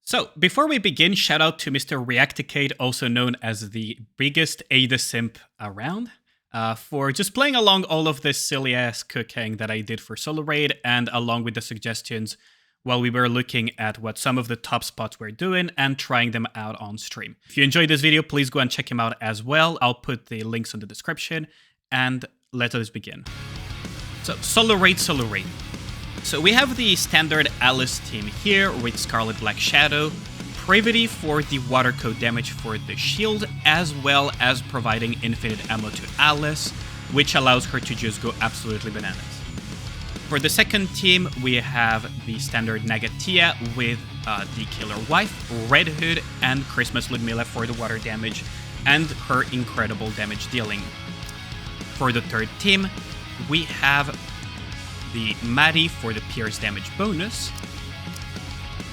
So, before we begin, shout out to Mr. Reacticate, also known as the biggest Ada simp around, for just playing along all of this silly-ass cooking that I did for Solo Raid, and along with the suggestions while we were looking at what some of the top spots were doing and trying them out on stream. If you enjoyed this video, please go and check him out as well. I'll put the links in the description, and let us begin. So, Solo Raid. So we have the standard Alice team here with Scarlet Black Shadow, Privity for the water code damage for the shield, as well as providing infinite ammo to Alice, which allows her to just go absolutely bananas. For the second team, we have the standard Nagatia with the Killer Wife, Red Hood, and Christmas Ludmilla for the water damage, and her incredible damage dealing. For the third team, we have the Maddie for the Pierce damage bonus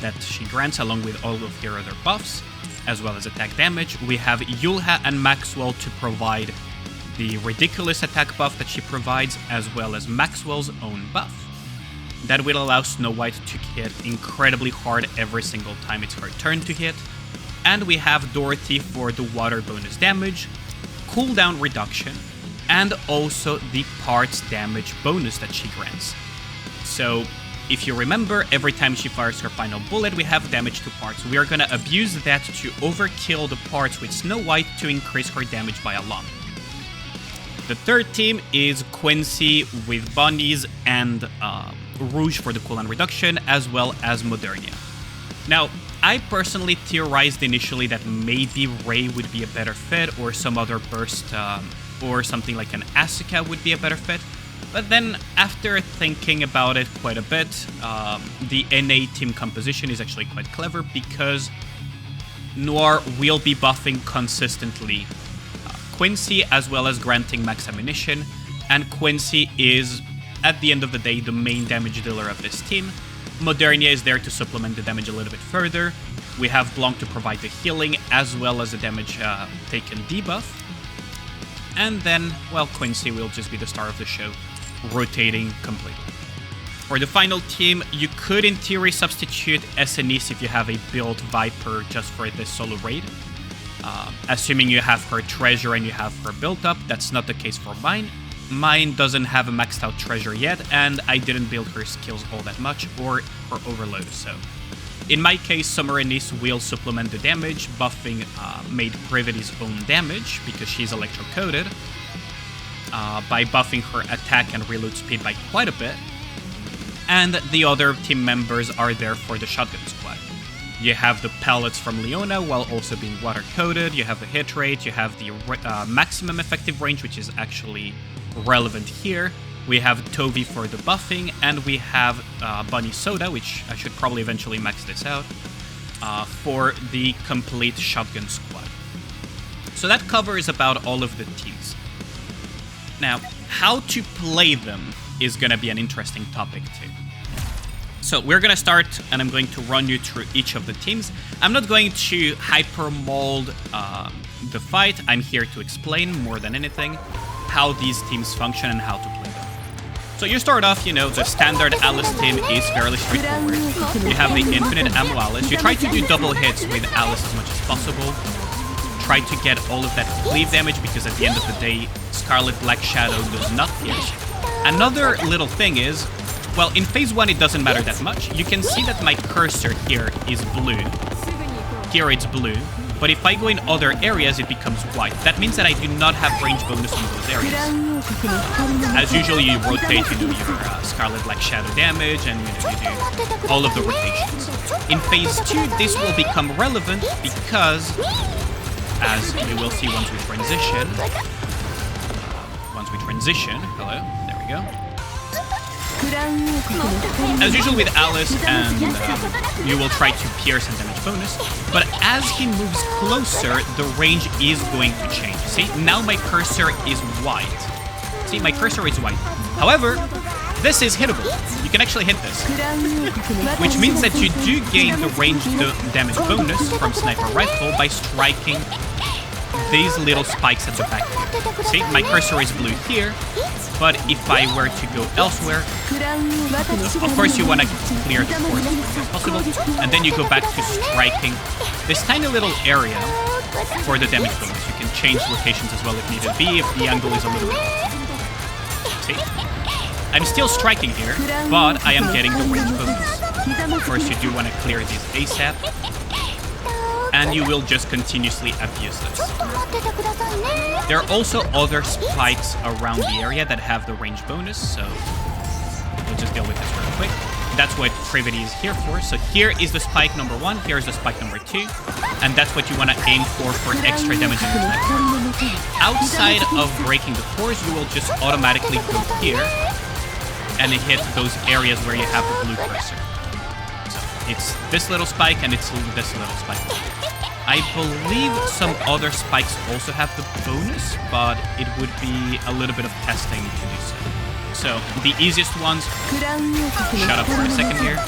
that she grants along with all of her other buffs, as well as attack damage. We have Yulha and Maxwell to provide the ridiculous attack buff that she provides, as well as Maxwell's own buff. That will allow Snow White to hit incredibly hard every single time it's her turn to hit. And we have Dorothy for the water bonus damage, cooldown reduction, and also the parts damage bonus that she grants. So, if you remember, every time she fires her final bullet, we have damage to parts. We are gonna abuse that to overkill the parts with Snow White to increase her damage by a lot. The third team is Quincy with Bunnies and Rouge for the cooldown reduction, as well as Modernia. Now, I personally theorized initially that maybe Ray would be a better fit, or some other burst, or something like an Asuka would be a better fit. But then, after thinking about it quite a bit, the NA team composition is actually quite clever, because Noir will be buffing consistently Quincy, as well as granting max ammunition, and Quincy is, at the end of the day, the main damage dealer of this team. Modernia is there to supplement the damage a little bit further. We have Blanc to provide the healing, as well as the damage taken debuff. And then, well, Quincy will just be the star of the show, rotating completely. For the final team, you could in theory substitute SNEs if you have a built Viper just for this solo raid. Assuming you have her treasure and you have her built up, that's not the case for mine. Mine doesn't have a maxed out treasure yet, and I didn't build her skills all that much, or her overload, so. In my case, Summer Anise will supplement the damage, buffing Maid Privity's own damage, because she's electro-coded, by buffing her attack and reload speed by quite a bit. And the other team members are there for the shotgun squad. You have the pellets from Leona while also being water-coded, you have the hit rate, you have the maximum effective range, which is actually relevant here. We have Tovi for the buffing, and we have Bunny Soda, which I should probably eventually max this out, for the complete shotgun squad. So that covers about all of the teams. Now, how to play them is going to be an interesting topic too. So we're going to start, and I'm going to run you through each of the teams. I'm not going to hyper-mold the fight. I'm here to explain, more than anything, how these teams function and how to play them. So you start off, you know, the standard Alice team is fairly straightforward. You have the infinite ammo Alice. You try to do double hits with Alice as much as possible. Try to get all of that cleave damage, because at the end of the day, Scarlet Black Shadow does not hit. Another little thing is, well, in phase 1 it doesn't matter that much. You can see that my cursor here is blue. Here it's blue. But if I go in other areas, it becomes white. That means that I do not have range bonus in those areas. As usual, you rotate, you do your Scarlet Black Shadow damage, and you do all of the rotations. In phase 2, this will become relevant because, as you will see once we transition, hello, there we go. As usual with Alice, and you will try to pierce and damage bonus, but as he moves closer, the range is going to change. See, now my cursor is white. See, my cursor is white. However, this is hittable. You can actually hit this, which means that you do gain the range damage bonus from Sniper Rifle by striking these little spikes at the back here. See, my cursor is blue here, but if I were to go elsewhere, of course you want to clear the course as quickly as possible, and then you go back to striking this tiny little area for the damage bonus. You can change locations as well if needed be, if the angle is a little bit off. See? I'm still striking here, but I am getting the range bonus. Of course, you do want to clear these ASAP, and you will just continuously abuse this. There are also other spikes around the area that have the range bonus, so we'll just deal with this real quick. That's what Privity is here for. So here is the spike number 1, here is the spike number 2, and that's what you want to aim for extra damage in your sniper. Outside of breaking the cores, you will just automatically go here and hit those areas where you have the blue cursor. So it's this little spike and it's this little spike. I believe some other spikes also have the bonus, but it would be a little bit of testing to do so. So the easiest ones, shut up for a second here.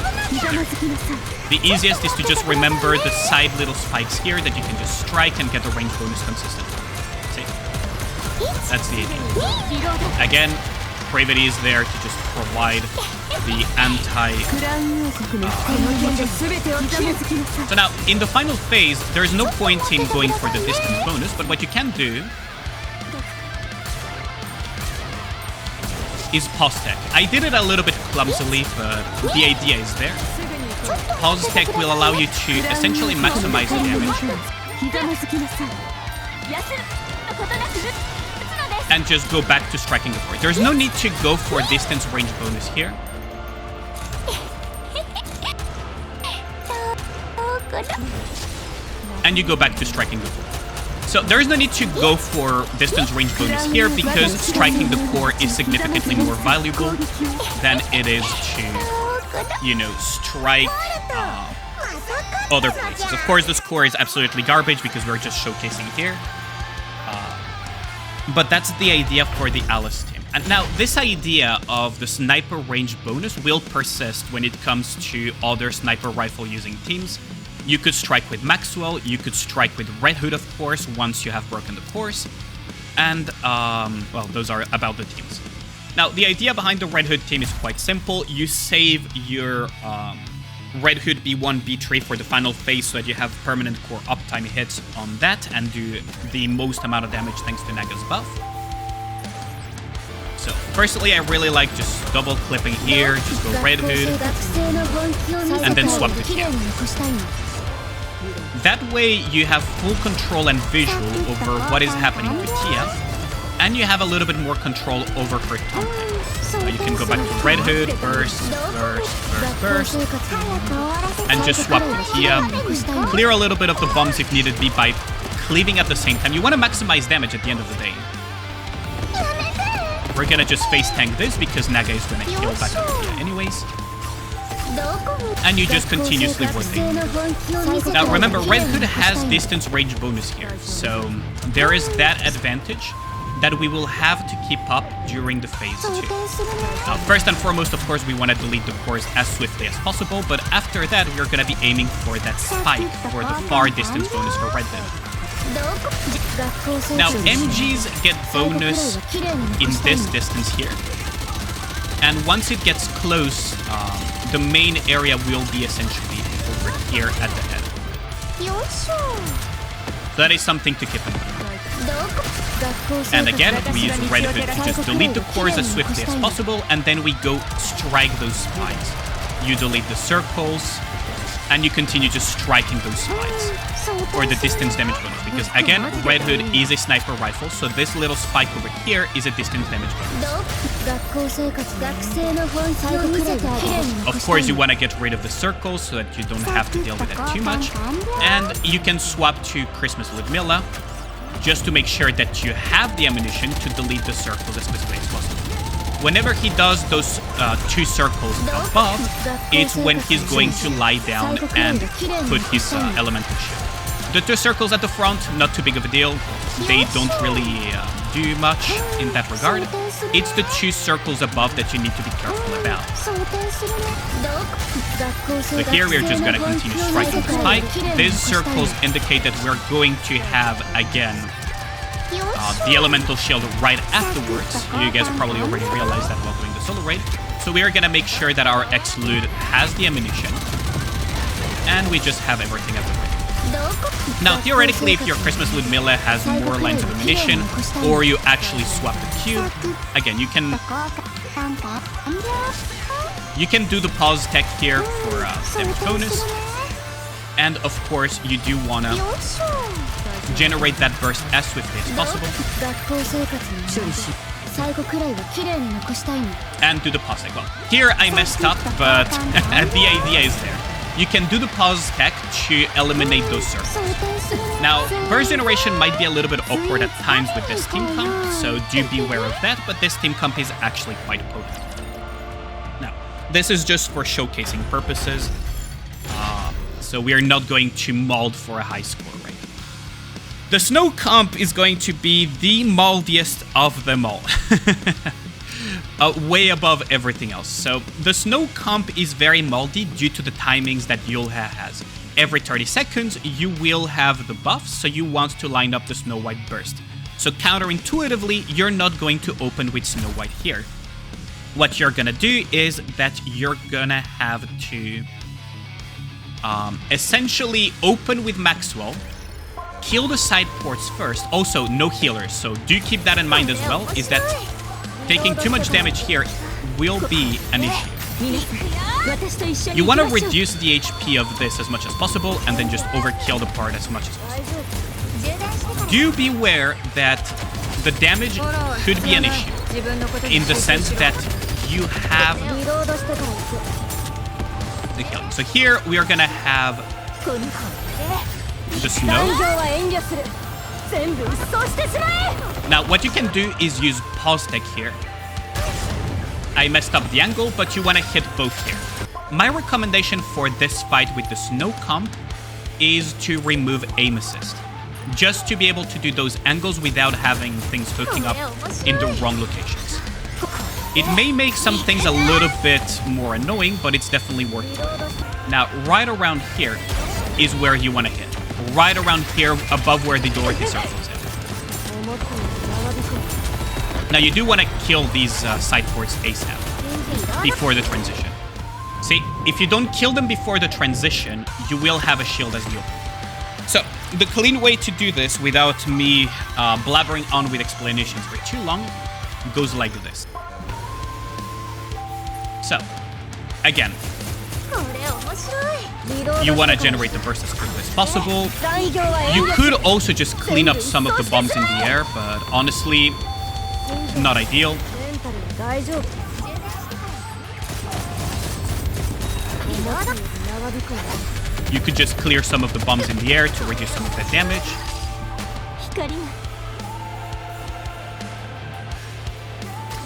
The easiest is to just remember the side little spikes here that you can just strike and get the range bonus consistently. See? That's the idea. Again, Privity is there to just provide the anti... So now, in the final phase, there's no point in going for the distance bonus, but what you can do is pause tech. I did it a little bit clumsily, but the idea is there. Pause tech will allow you to essentially maximize the damage and just go back to striking the board. There's no need to go for distance range bonus here. And you go back to striking the board. So there is no need to go for distance range bonus here because striking the core is significantly more valuable than it is to, you know, strike other places. Of course, the score is absolutely garbage because we're just showcasing here. But that's the idea for the Alice team. And now, this idea of the sniper range bonus will persist when it comes to other sniper rifle using teams. You could strike with Maxwell, you could strike with Red Hood, of course, once you have broken the course. And, well, those are about the teams. Now, the idea behind the Red Hood team is quite simple. You save your Red Hood B1, B3 for the final phase so that you have permanent core uptime hits on that and do the most amount of damage thanks to Naga's buff. So, personally, I really like just double clipping here, just go Red Hood, and then swap to Tia. That way, you have full control and visual over what is happening to Tia, and you have a little bit more control over her taunting. You can go back to Red Hood, burst, and just swap to Tia. Clear a little bit of the bombs if needed be by cleaving at the same time. You want to maximize damage at the end of the day. We're gonna just face tank this because Naga is gonna heal back up Tia anyways. And you just continuously rotate. Now remember, Red Hood has distance range bonus here, so there is that advantage that we will have to keep up during the phase 2. Now, first and foremost, of course, we want to delete the cores as swiftly as possible, but after that, we're going to be aiming for that spike for the far distance bonus for Red Hood. Now, MGs get bonus in this distance here, and once it gets close, the main area will be essentially over here at the head. So that is something to keep in mind. And again, we use Red Hood to just delete the cores as swiftly as possible, and then we go strike those spikes. You delete the circles, and you continue just striking those spikes for the distance damage bonus. Because again, Red Hood is a sniper rifle, so this little spike over here is a distance damage bonus. Of course, you want to get rid of the circles so that you don't have to deal with that too much. And you can swap to Christmas Ludmilla, just to make sure that you have the ammunition to delete the circles as quickly as possible. Whenever he does those 2 circles above, it's when he's going to lie down and put his elemental shield. The 2 circles at the front, not too big of a deal. They don't really do much in that regard. It's the 2 circles above that you need to be careful about. So here we're just gonna continue striking the spike. These circles indicate that we're going to have, again, the elemental shield right afterwards. You guys probably already realized that while doing the solo raid. So we are gonna make sure that our X-Lude has the ammunition, and we just have everything at the ready. Now, theoretically, if your Christmas Lude melee has more lines of ammunition, or you actually swap the cube, again, you can do the pause tech here for damage bonus, and of course, you do wanna generate that burst as swiftly as possible, and do the pause tech. Well, here I messed up, but the idea is there. You can do the pause tech to eliminate those circles. Now, burst generation might be a little bit awkward at times with this team comp, so do be aware of that, but this team comp is actually quite potent. Now, this is just for showcasing purposes, so we are not going to mold for a high score rate. The snow comp is going to be the moldiest of them all. Way above everything else. So the snow comp is very moldy due to the timings that Yule has. Every 30 seconds, you will have the buffs, so you want to line up the Snow White burst. So counterintuitively, you're not going to open with Snow White here. What you're gonna do is that you're gonna have to essentially open with Maxwell, kill the side ports first. Also, no healers, so do keep that in mind as well, is that taking too much damage here will be an issue. You want to reduce the HP of this as much as possible and then just overkill the part as much as possible. Do beware that the damage could be an issue, in the sense that you have the healing. So here we are going to have the snow. Now, what you can do is use pause tech here. I messed up the angle, but you want to hit both here. My recommendation for this fight with the snow comp is to remove aim assist, just to be able to do those angles without having things hooking up in the wrong locations. It may make some things a little bit more annoying, but it's definitely worth it. Now, right around here is where you want to hit. Right around here, above where the Dorothy circles in. Now, you do want to kill these side ports ASAP, before the transition. See, if you don't kill them before the transition, you will have a shield as you open. So, the clean way to do this, without me blabbering on with explanations for too long, goes like this. So, again, you want to generate the burst as quickly as possible. You could also just clean up some of the bombs in the air, but honestly, not ideal. You could just clear some of the bombs in the air to reduce some of that damage.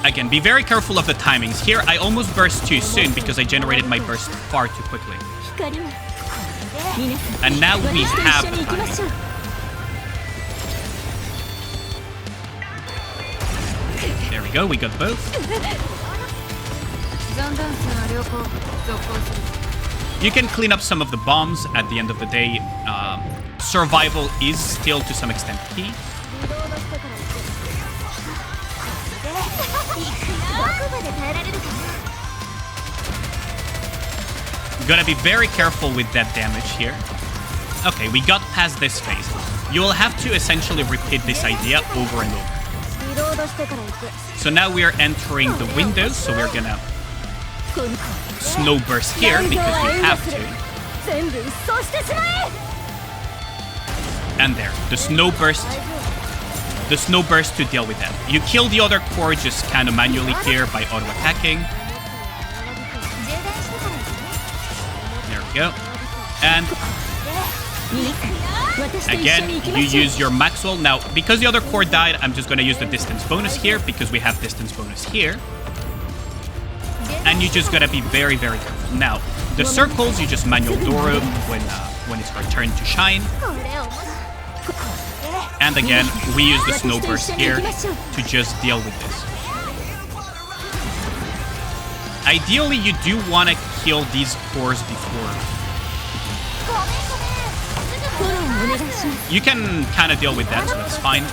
Again, be very careful of the timings. Here, I almost burst too soon because I generated my burst far too quickly. And now we have the timing. There we go, we got both. You can clean up some of the bombs at the end of the day. Survival is still to some extent key. Gotta be very careful with that damage here. Okay, we got past this phase. You will have to essentially repeat this idea over and over. So now we are entering the windows, so we're gonna snow burst here because we have to. And there, the snow burst to deal with that. You kill the other core just kind of manually here by auto-attacking. There we go. And again, you use your Maxwell. Now, because the other core died, I'm just going to use the distance bonus here because we have distance bonus here. And you just got to be very, very careful. Now, the circles, you just manual Doro when it's your turn to shine. And again, we use the snow burst here to just deal with this. Ideally, you do want to kill these cores before. You can kind of deal with that, so that's fine.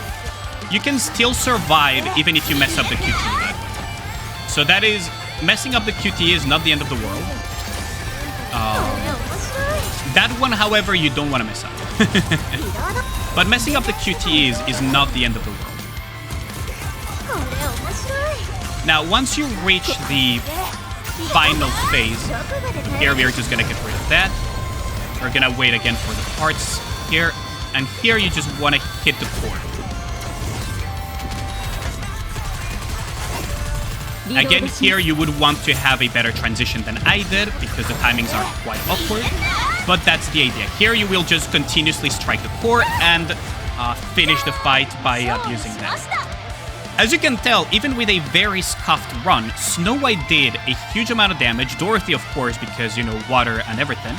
You can still survive even if you mess up the QTE. So that is, messing up the QTE is not the end of the world. That one, however, you don't want to mess up. But messing up the QTEs is not the end of the world. Now, once you reach the final phase, here we're just gonna get rid of that. We're gonna wait again for the parts here, and here you just want to hit the core. Again, here you would want to have a better transition than I did, because the timings are quite awkward. But that's the idea. Here you will just continuously strike the core and finish the fight by abusing that. As you can tell, even with a very scuffed run, Snow White did a huge amount of damage. Dorothy, of course, because, you know, water and everything.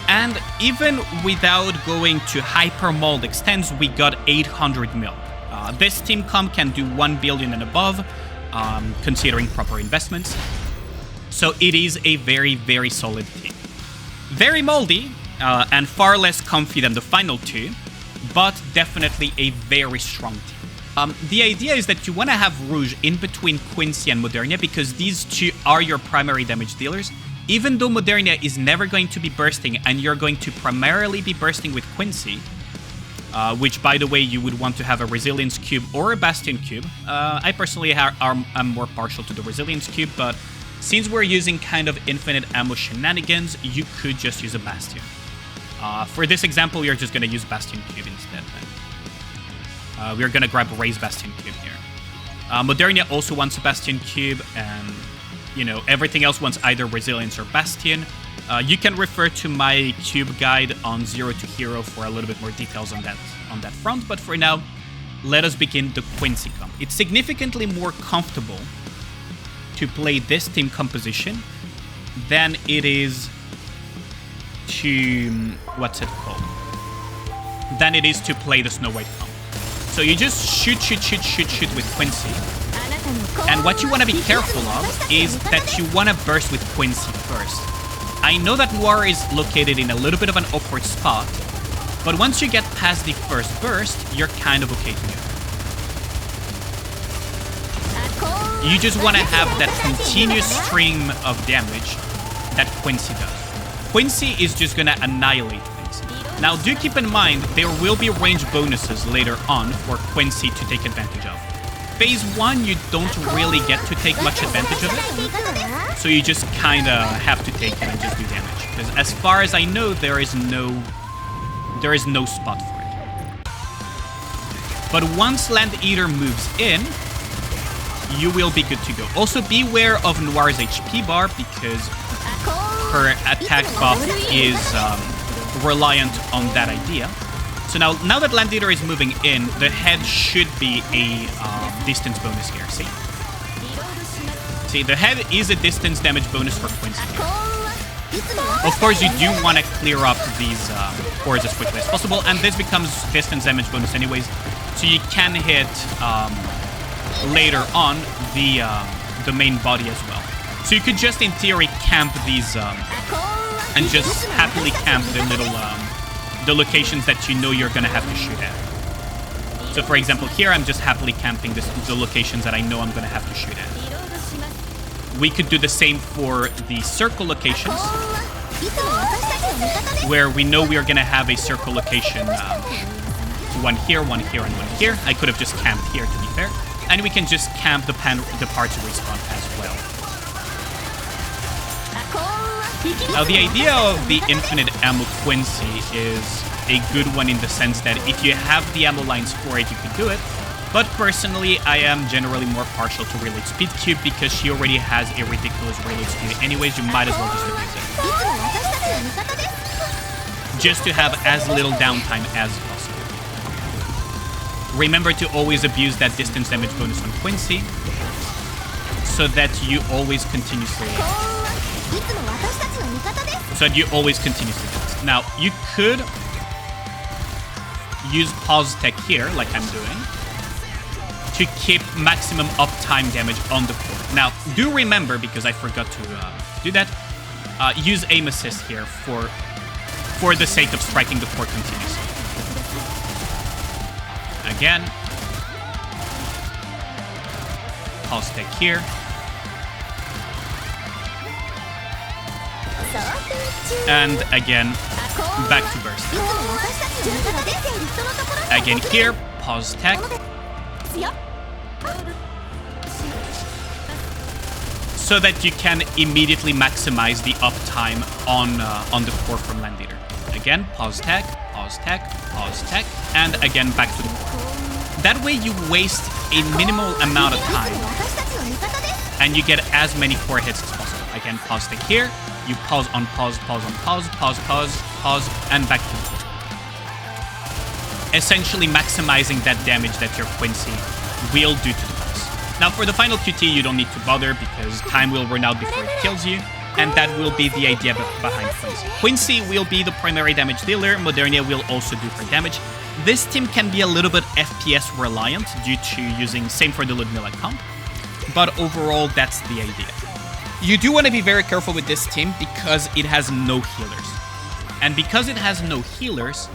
And even without going to Hyper Mold Extends, we got 800 mil. This team comp can do 1 billion and above, considering proper investments. So it is a very, very solid team. Very moldy, and far less comfy than the final two, but definitely a very strong team. The idea is that you want to have Rouge in between Quincy and Modernia, because these two are your primary damage dealers. Even though Modernia is never going to be bursting, and you're going to primarily be bursting with Quincy, which, by the way, you would want to have a Resilience Cube or a Bastion Cube. I personally am more partial to the Resilience Cube, but since we're using kind of infinite ammo shenanigans, you could just use a Bastion. For this example, we are just going to use Bastion Cube instead. We're going to grab Ray's Bastion Cube here. Modernia also wants a Bastion Cube, and, you know, everything else wants either Resilience or Bastion. You can refer to my cube guide on Zero to Hero for a little bit more details on that front, but for now, let us begin the Quincy comp. It's significantly more comfortable to play this team composition than it is to... what's it called? Than it is to play the Snow White comp. So you just shoot with Quincy. And what you want to be careful of is that you want to burst with Quincy first. I know that Noir is located in a little bit of an awkward spot, but once you get past the first burst, you're kind of okay to go. You just want to have that continuous stream of damage that Quincy does. Quincy is just going to annihilate things. Now, do keep in mind, there will be range bonuses later on for Quincy to take advantage of. Phase 1, you don't really get to take much advantage of it, so you just kind of have to take it and just do damage. Because as far as I know, there is no spot for it. But once Landeater moves in, you will be good to go. Also, beware of Noir's HP bar, because her attack buff is reliant on that idea. So now that Landeater is moving in, the head should be a distance bonus here, see? See, the head is a distance damage bonus for Quincy here. Of course, you do want to clear up these cores as quickly as possible, and this becomes distance damage bonus anyways, so you can hit later on the main body as well. So you could just, in theory, camp these and just happily camp the little the locations that you know you're gonna have to shoot at. So for example, here I'm just happily camping the locations that I know I'm gonna have to shoot at. We could do the same for the circle locations, where we know we are gonna have a circle location, one here, and one here. I could have just camped here, to be fair, and we can just camp the parts respawn as well. Now, the idea of the infinite ammo Quincy is a good one in the sense that if you have the ammo lines for it, you could do it. But personally, I am generally more partial to Reload Speed Cube, because she already has a ridiculous reload speed anyways. You might as well just abuse it, just to have as little downtime as possible. Remember to always abuse that distance damage bonus on Quincy, so that you always continuously do this. Now, you could use pause tech here, like I'm doing, to keep maximum uptime damage on the core. Now, do remember, because I forgot to do that, use aim assist here for the sake of striking the core continuously. Again, pause tech here. And again, back to burst. Again here, pause tech. So that you can immediately maximize the uptime on the core from Landeater. Again, pause tech, pause tech, pause tech, and again back to the core. That way you waste a minimal amount of time and you get as many core hits as possible. Again, pause tech here, you pause on pause, pause on pause, pause, pause, pause, and back to the core. Essentially maximizing that damage that your Quincy will do to the boss. Now for the final QT, you don't need to bother because time will run out before it kills you, and that will be the idea behind Quincy. Quincy will be the primary damage dealer, Modernia will also do her damage. This team can be a little bit FPS reliant due to using same for the Ludmilla comp, but overall that's the idea. You do want to be very careful with this team because it has no healers. And because it has no healers,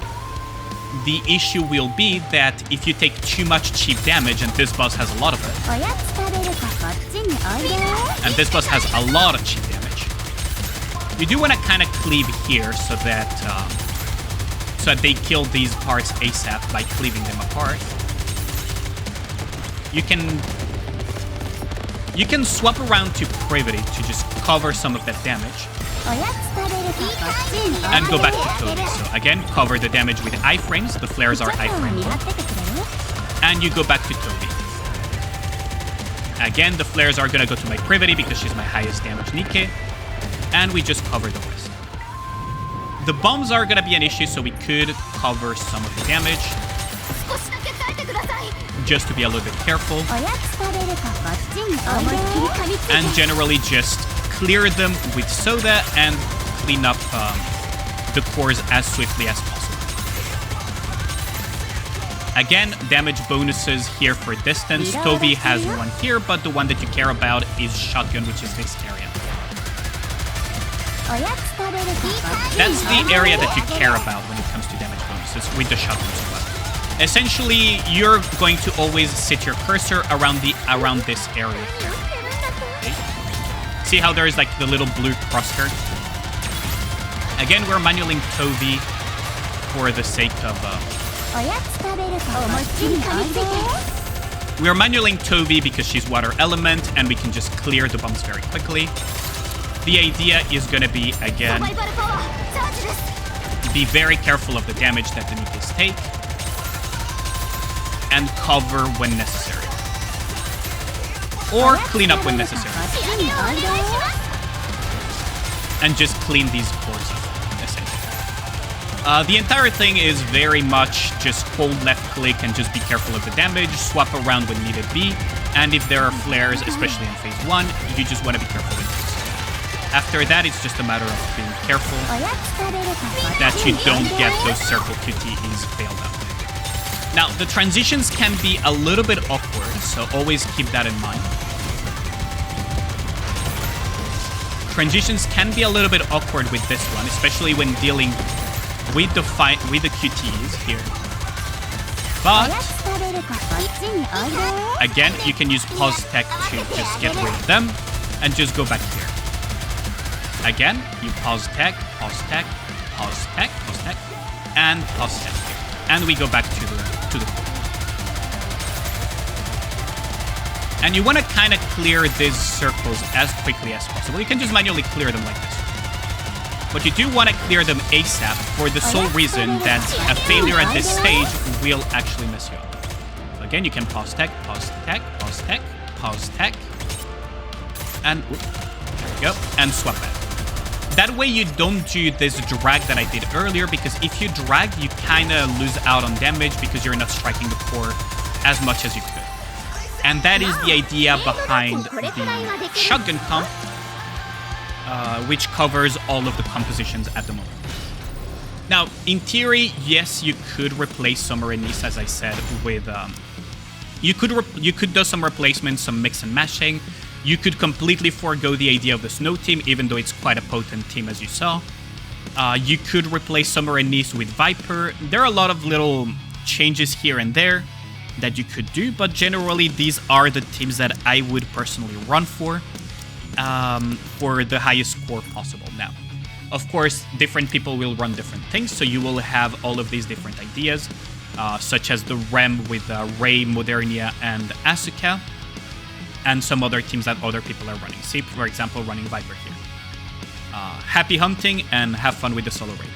the issue will be that if you take too much cheap damage, and this boss has a lot of it, and this boss has a lot of cheap damage, you do want to kind of cleave here so that they kill these parts ASAP by cleaving them apart. You can swap around to Privity to just cover some of that damage. And go back to Toby. So again, cover the damage with iframes. The flares are iframe. And you go back to Toby. Again, the flares are gonna go to my Privity because she's my highest damage Nikke. And we just cover the rest. The bombs are gonna be an issue, so we could cover some of the damage. Just to be a little bit careful. And generally just clear them with soda and clean up the cores as swiftly as possible. Again, damage bonuses here for distance. Toby has one here, but the one that you care about is shotgun, which is this area. That's the area that you care about when it comes to damage bonuses with the shotgun squad. Essentially, you're going to always sit your cursor around this area here. Okay. See how there is like the little blue crosshair? Again, we're manualing Toby for the sake of we're manualing Toby because she's water element and we can just clear the bombs very quickly. The idea is gonna be, again, be very careful of the damage that the Nikkes take and cover when necessary. Or clean up when necessary. And just clean these cores up, essentially. The entire thing is very much just hold left click and just be careful of the damage, swap around when needed be, and if there are flares, especially in phase 1, you just want to be careful with those. After that, it's just a matter of being careful that you don't get those circle QTEs failed out. Now, the transitions can be a little bit awkward, so always keep that in mind. Transitions can be a little bit awkward with this one, especially when dealing with the QTEs here. But again, you can use pause tech to just get rid of them and just go back here. Again, you pause tech, pause tech, pause tech, pause tech, and pause tech here. And we go back to the core. And you want to kind of clear these circles as quickly as possible. You can just manually clear them like this. But you do want to clear them ASAP for the sole reason that a failure at this stage will actually mess you up. So again, you can pause tech, pause tech, pause tech, pause tech, and there we go, and swap back. That way you don't do this drag that I did earlier, because if you drag, you kind of lose out on damage because you're not striking the core as much as you could. And that is the idea behind the shotgun comp, which covers all of the compositions at the moment. Now, in theory, yes, you could replace Summer and Nice, as I said, with... You could do some replacements, some mix and mashing. You could completely forego the idea of the Snow team, even though it's quite a potent team, as you saw. You could replace Summer and Nice with Viper. There are a lot of little changes here and there that you could do, but generally these are the teams that I would personally run for the highest score possible. Now, of course, different people will run different things, so you will have all of these different ideas, such as the Rem with Ray, Modernia, and Asuka, and some other teams that other people are running. See, for example, running Viper here. Happy hunting and have fun with the solo raid.